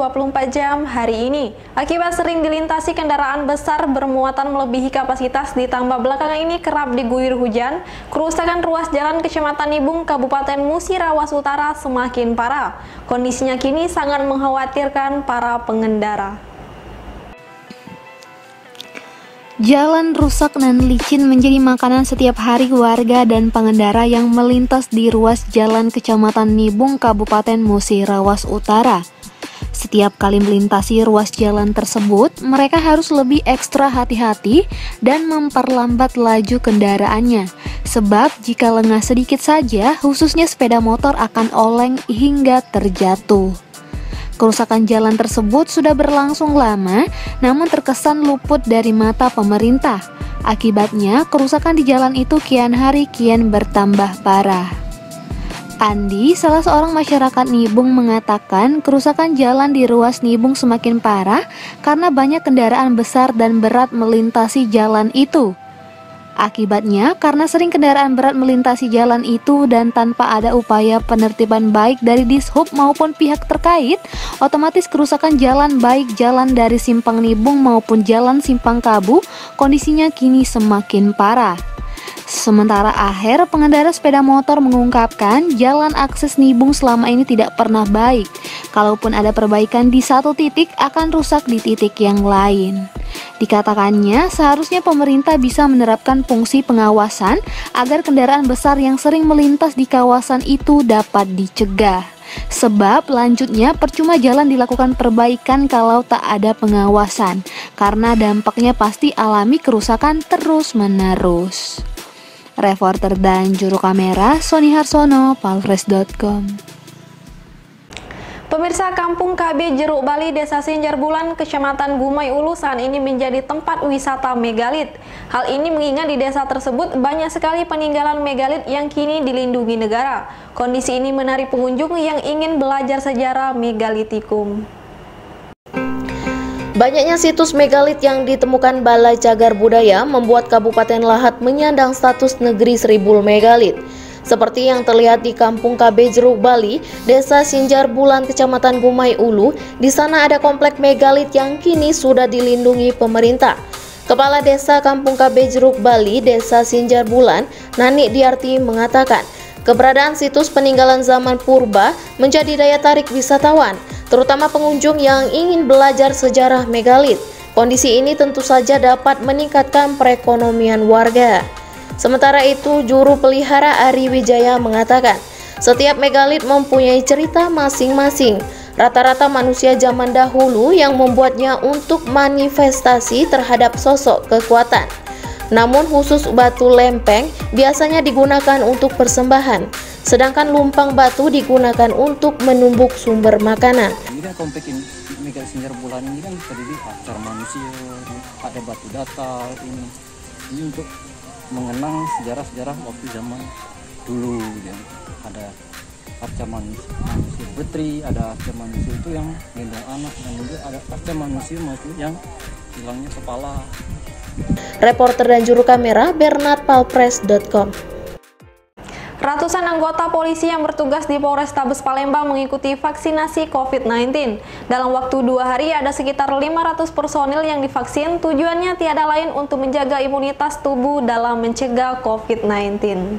24 jam hari ini. Akibat sering dilintasi kendaraan besar bermuatan melebihi kapasitas, ditambah belakangan ini kerap diguyur hujan, kerusakan ruas jalan Kecamatan Nibung, Kabupaten Musirawas Utara semakin parah. Kondisinya kini sangat mengkhawatirkan para pengendara. Jalan rusak dan licin menjadi makanan setiap hari warga dan pengendara yang melintas di ruas jalan Kecamatan Nibung, Kabupaten Musirawas Utara. Setiap kali melintasi ruas jalan tersebut, mereka harus lebih ekstra hati-hati dan memperlambat laju kendaraannya. Sebab jika lengah sedikit saja, khususnya sepeda motor akan oleng hingga terjatuh. Kerusakan jalan tersebut sudah berlangsung lama, namun terkesan luput dari mata pemerintah. Akibatnya, kerusakan di jalan itu kian hari kian bertambah parah. Andi, salah seorang masyarakat Nibung, mengatakan kerusakan jalan di ruas Nibung semakin parah karena banyak kendaraan besar dan berat melintasi jalan itu. Akibatnya, karena sering kendaraan berat melintasi jalan itu dan tanpa ada upaya penertiban baik dari Dishub maupun pihak terkait, otomatis kerusakan jalan baik jalan dari Simpang Nibung maupun jalan Simpang Kabu kondisinya kini semakin parah. Sementara Aher, pengendara sepeda motor, mengungkapkan jalan akses Nibung selama ini tidak pernah baik. Kalaupun ada perbaikan di satu titik, akan rusak di titik yang lain. Dikatakannya, seharusnya pemerintah bisa menerapkan fungsi pengawasan agar kendaraan besar yang sering melintas di kawasan itu dapat dicegah. Sebab lanjutnya percuma jalan dilakukan perbaikan kalau tak ada pengawasan, karena dampaknya pasti alami kerusakan terus-menerus. Reporter dan juru kamera Sony Harsono, Palfres.com. Pemirsa, Kampung KB Jeruk Bali, Desa Sinjar Bulan, Kecamatan Gumai Ulu saat ini menjadi tempat wisata megalit. Hal ini mengingat di desa tersebut banyak sekali peninggalan megalit yang kini dilindungi negara. Kondisi ini menarik pengunjung yang ingin belajar sejarah megalitikum. Banyaknya situs megalit yang ditemukan Balai Cagar Budaya membuat Kabupaten Lahat menyandang status negeri 1000 megalit. Seperti yang terlihat di Kampung KB Jeruk Bali, Desa Sinjar Bulan, Kecamatan Gumai Ulu, di sana ada komplek megalit yang kini sudah dilindungi pemerintah. Kepala Desa Kampung KB Jeruk Bali, Desa Sinjar Bulan, Nani Diarti, mengatakan, keberadaan situs peninggalan zaman purba menjadi daya tarik wisatawan, terutama pengunjung yang ingin belajar sejarah megalit. Kondisi ini tentu saja dapat meningkatkan perekonomian warga. Sementara itu, juru pelihara Ari Wijaya mengatakan, setiap megalit mempunyai cerita masing-masing. Rata-rata manusia zaman dahulu yang membuatnya untuk manifestasi terhadap sosok kekuatan. Namun khusus batu lempeng biasanya digunakan untuk persembahan, sedangkan lumpang batu digunakan untuk menumbuk sumber makanan. Ini kan komplek ini, Megalit Sinjar Bulan ini kan terdiri akar manusia, ada batu datar ini untuk mengenang sejarah-sejarah waktu zaman dulu ya. Ada arca manusia betri, ada arca manusia itu yang gendong anak, dan juga ada arca manusia yang hilangnya kepala. Reporter dan juru kamera Bernard, Palfres.com. Ratusan anggota polisi yang bertugas di Polrestabes Palembang mengikuti vaksinasi COVID-19. Dalam waktu 2 hari ada sekitar 500 personil yang divaksin, tujuannya tiada lain untuk menjaga imunitas tubuh dalam mencegah COVID-19.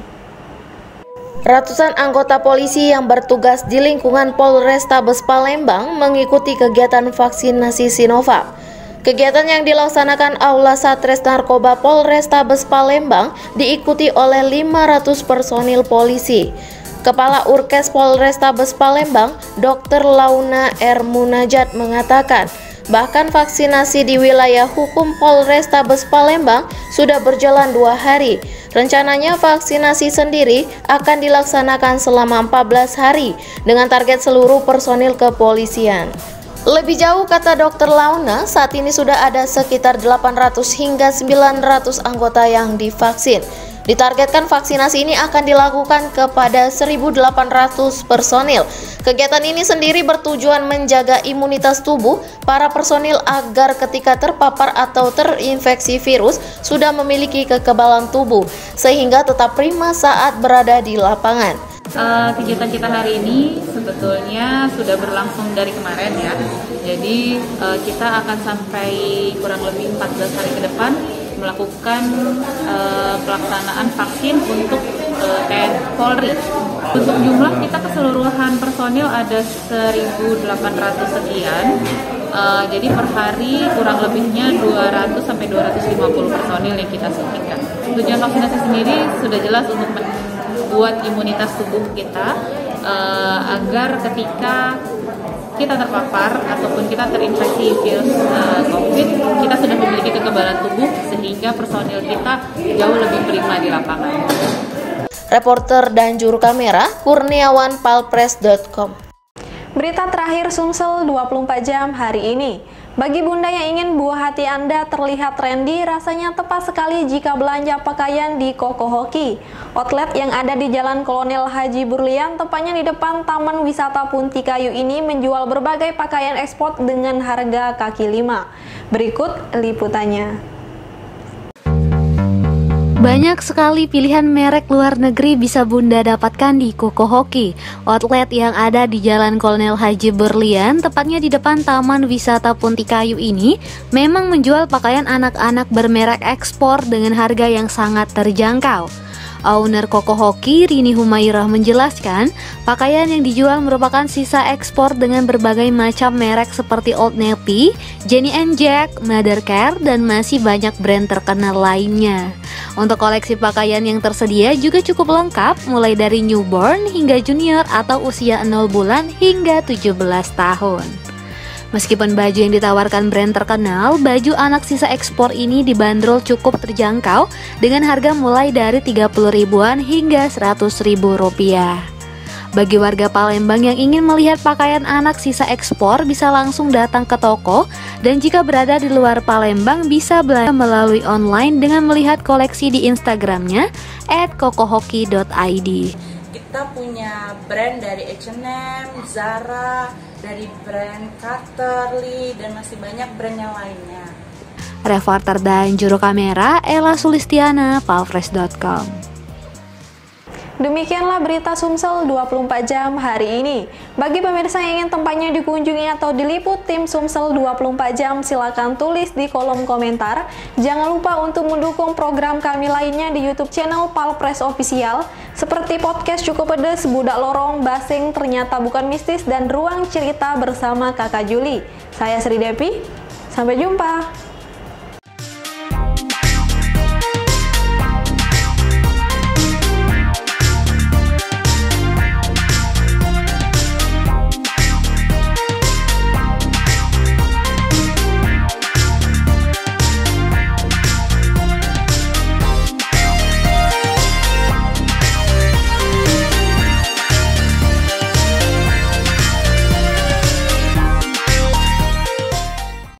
Ratusan anggota polisi yang bertugas di lingkungan Polrestabes Palembang mengikuti kegiatan vaksinasi Sinovac. Kegiatan yang dilaksanakan Aula Satres Narkoba Polrestabes Palembang diikuti oleh 500 personil polisi. Kepala Urkes Polrestabes Palembang, Dr. Launa R. Munajat, mengatakan, bahkan vaksinasi di wilayah hukum Polrestabes Palembang sudah berjalan 2 hari. Rencananya vaksinasi sendiri akan dilaksanakan selama 14 hari dengan target seluruh personil kepolisian. Lebih jauh, kata Dr. Launa, saat ini sudah ada sekitar 800 hingga 900 anggota yang divaksin. Ditargetkan vaksinasi ini akan dilakukan kepada 1.800 personil. Kegiatan ini sendiri bertujuan menjaga imunitas tubuh para personil agar ketika terpapar atau terinfeksi virus sudah memiliki kekebalan tubuh, sehingga tetap prima saat berada di lapangan. Kegiatan kita hari ini sebetulnya sudah berlangsung dari kemarin ya. Jadi kita akan sampai kurang lebih 14 hari ke depan melakukan pelaksanaan vaksin untuk TNI Polri. Untuk jumlah kita keseluruhan personil ada 1.800 sekian. Jadi per hari kurang lebihnya 200 sampai 250 personil yang kita suntikan. Tujuan vaksinasi sendiri sudah jelas untuk membuat imunitas tubuh kita agar ketika kita terpapar ataupun kita terinfeksi virus COVID, kita sudah memiliki kekebalan tubuh sehingga personil kita jauh lebih prima di lapangan. Reporter dan juru kamera Kurniawan, palpres.com. Berita terakhir Sumsel 24 jam hari ini. Bagi bunda yang ingin buah hati Anda terlihat trendy, rasanya tepat sekali jika belanja pakaian di Koko Hoki. Outlet yang ada di Jalan Kolonel Haji Burlian, tepatnya di depan Taman Wisata Punti Kayu ini menjual berbagai pakaian ekspor dengan harga kaki lima. Berikut liputannya. Banyak sekali pilihan merek luar negeri bisa Bunda dapatkan di Koko Hoki, outlet yang ada di Jalan Kolonel Haji Berlian, tepatnya di depan Taman Wisata Punti Kayu ini, memang menjual pakaian anak-anak bermerek ekspor dengan harga yang sangat terjangkau. Owner Koko Hoki, Rini Humairah menjelaskan, pakaian yang dijual merupakan sisa ekspor dengan berbagai macam merek seperti Old Navy, Jenny and Jack, Mothercare, dan masih banyak brand terkenal lainnya. Untuk koleksi pakaian yang tersedia juga cukup lengkap, mulai dari newborn hingga junior atau usia 0 bulan hingga 17 tahun. Meskipun baju yang ditawarkan brand terkenal, baju anak sisa ekspor ini dibanderol cukup terjangkau dengan harga mulai dari 30 ribuan hingga 100 ribu rupiah. Bagi warga Palembang yang ingin melihat pakaian anak sisa ekspor bisa langsung datang ke toko, dan jika berada di luar Palembang bisa belanja melalui online dengan melihat koleksi di Instagramnya @kokohoki.id. Kita punya brand dari H&M, Zara, dari brand Carter Lee, dan masih banyak brand yang lainnya. Reporter dan juru kamera Ella Sulistiana, palpres.com. Demikianlah berita Sumsel 24 jam hari ini. Bagi pemirsa yang ingin tempatnya dikunjungi atau diliput tim Sumsel 24 jam, silakan tulis di kolom komentar. Jangan lupa untuk mendukung program kami lainnya di YouTube channel Palpres Official, seperti podcast Cukup Pedes, Budak Lorong, Basing Ternyata Bukan Mistis, dan Ruang Cerita bersama Kakak Juli. Saya Sri Depi, sampai jumpa.